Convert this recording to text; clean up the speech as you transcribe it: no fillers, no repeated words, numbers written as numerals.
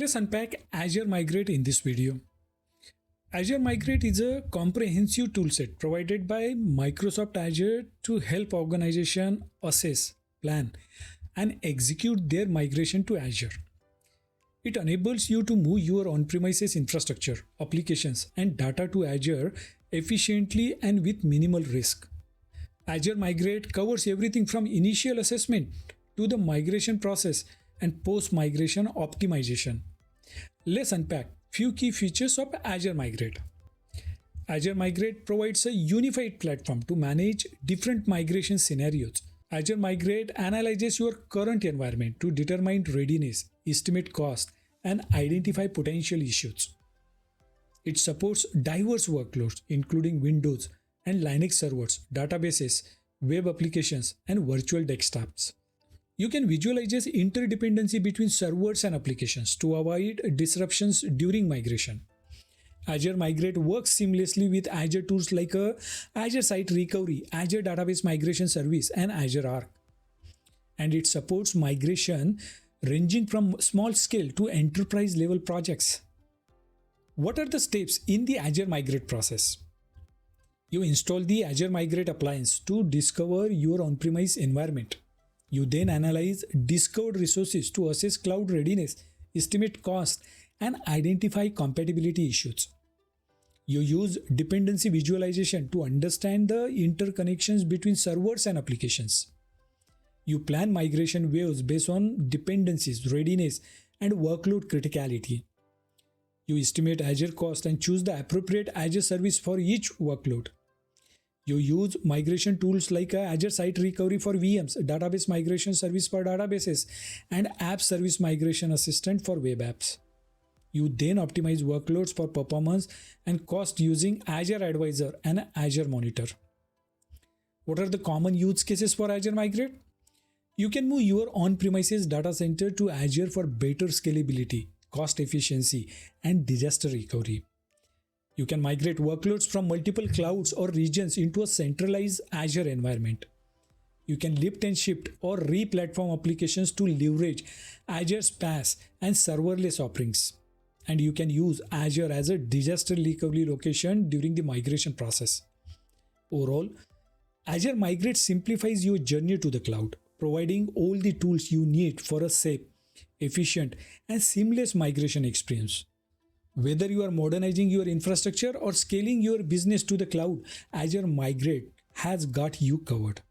Let's unpack Azure Migrate in this video. Azure Migrate is a comprehensive toolset provided by Microsoft Azure to help organizations assess, plan, and execute their migration to Azure. It enables you to move your on-premises infrastructure, applications, and data to Azure efficiently and with minimal risk. Azure Migrate covers everything from initial assessment to the migration process and post-migration optimization. Let's unpack few key features of Azure Migrate. Azure Migrate provides a unified platform to manage different migration scenarios. Azure Migrate analyzes your current environment to determine readiness, estimate cost, and identify potential issues. It supports diverse workloads including Windows and Linux servers, databases, web applications, and virtual desktops. You can visualize interdependency between servers and applications to avoid disruptions during migration. Azure Migrate works seamlessly with Azure tools like Azure Site Recovery, Azure Database Migration Service, and Azure Arc. And it supports migration ranging from small scale to enterprise level projects. What are the steps in the Azure Migrate process? You install the Azure Migrate appliance to discover your on-premise environment. You then analyze discovered resources to assess cloud readiness, estimate cost, and identify compatibility issues. You use dependency visualization to understand the interconnections between servers and applications. You plan migration waves based on dependencies, readiness, and workload criticality. You estimate Azure cost and choose the appropriate Azure service for each workload. You use migration tools like Azure Site Recovery for VMs, Database Migration Service for databases, and App Service Migration Assistant for web apps. You then optimize workloads for performance and cost using Azure Advisor and Azure Monitor. What are the common use cases for Azure Migrate? You can move your on-premises data center to Azure for better scalability, cost efficiency, and disaster recovery. You can migrate workloads from multiple clouds or regions into a centralized Azure environment. You can lift and shift or re-platform applications to leverage Azure's PaaS and serverless offerings. And you can use Azure as a disaster recovery location during the migration process. Overall, Azure Migrate simplifies your journey to the cloud, providing all the tools you need for a safe, efficient, and seamless migration experience. Whether you are modernizing your infrastructure or scaling your business to the cloud, Azure Migrate has got you covered.